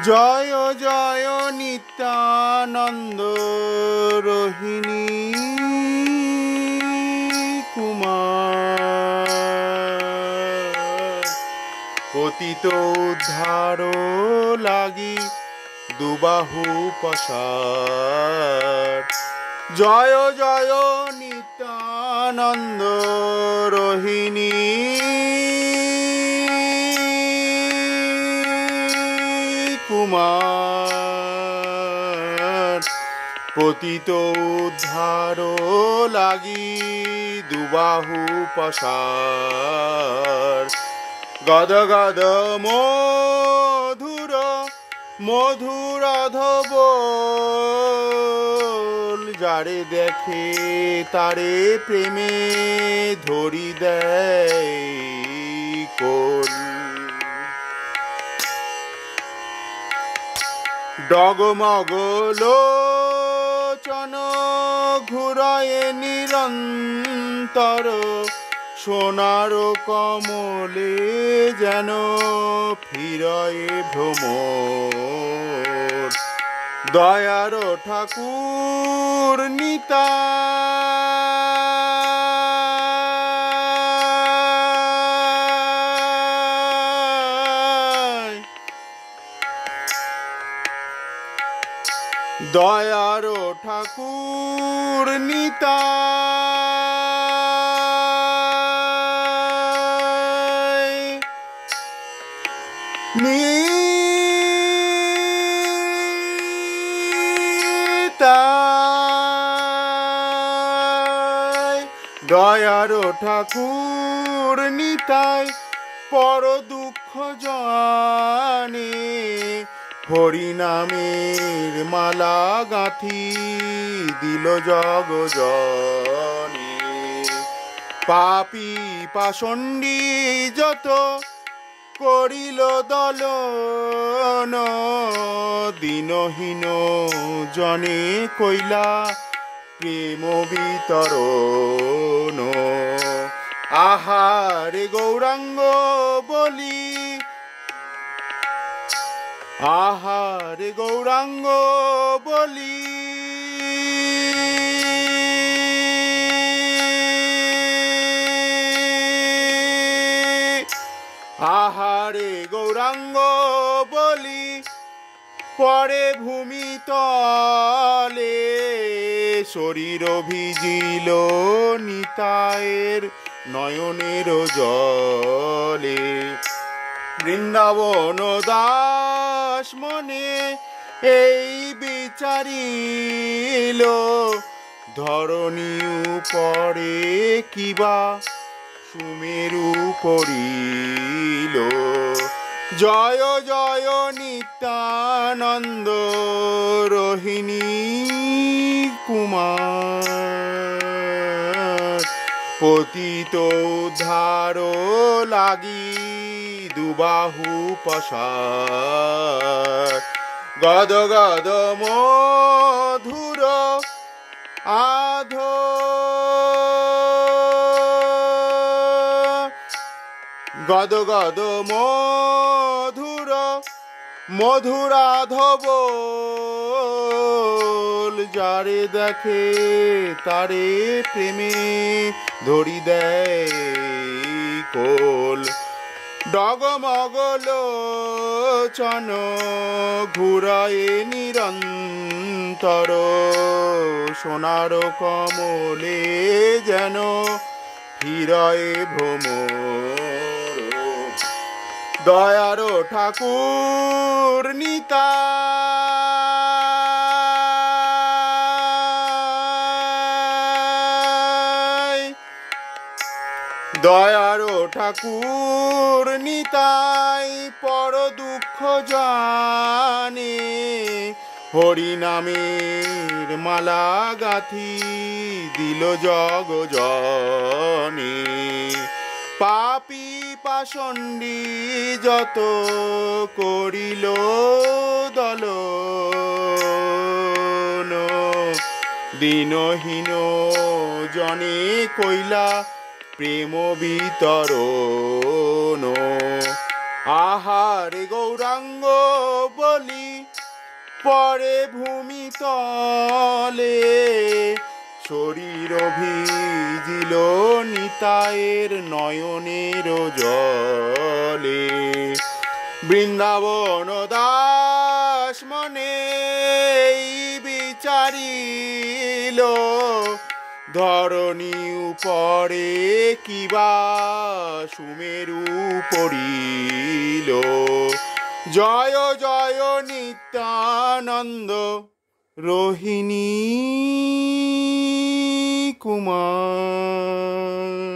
জয় জয় নিত্যানন্দ রোহিণী কুমার পতিত উদ্ধার লাগি দুবাহু পসার। জয় জয় নিত্যানন্দ রোহিণী কুমার পতিত উদ্ধার লাগি দুবাহু পসার। গদ গদ মধুর মধুর অধবল যারে দেখে তারে প্রেমে ধরি দেয় কোল। ডগমগ লোচন ঘুরায় নিরন্তর সোনার কমলে যেন ফিরয় ভ্রমর। দয়ার ঠাকুর নিতাই, দয়ার ঠাকুর নিতাই, নিতাই, দয়ার ঠাকুর নিতাই পর দুঃখ জানে হরিনামের মালা গাঁথি দিল জগ জনে। পাপী পাষণ্ডী যত করিল দলন দিনহীন জনে কইলা প্রেম বিতরণ। আহারে গৌরাঙ্গ বলি, আহারে গৌরাঙ্গ বলি, আহারে গৌরাঙ্গ বলি পরে ভূমি তলে শরীর ভিজিল নিতায়ের নয়নের জলে। বৃন্দাবন দাস মনে এই বিচারিল ধরণী উপরে কিবা সুমেরু পড়িল। জয় জয় নিত্যানন্দ রোহিণী কুমার পতিত উদ্ধার লাগি দুবাহু পসার। গদ গদ মধুর আধ গদ গদ মধুর মধুরাধবল যারে দেখে তারে প্রেমে ধরি দেয় কোল। ডগমগ লোচন ঘুরায় নিরন্তর সোনার কমলে যেন ফিরয় ভ্রমর। দয়ার ঠাকুর নিতাই, দয়ার ঠাকুর নিতাই পর দুঃখ জানে হরিনামের মালা গাঁথি দিল জগ জনে। পাপী পাষণ্ডী যত করিল দলন দিনহীন জনে কইলা প্রেম বিতরণ। আহারে গৌরাঙ্গ বলি পরে ভূমি তলে, শরীর ভিজিল নিতায়ের নয়নের জলে। বৃন্দাবন দাস মনে এই বিচারিল, ধরণী উপরে কিবা সুমেরু পড়িল। জয় জয় নিত্যানন্দ রোহিণী কুমার।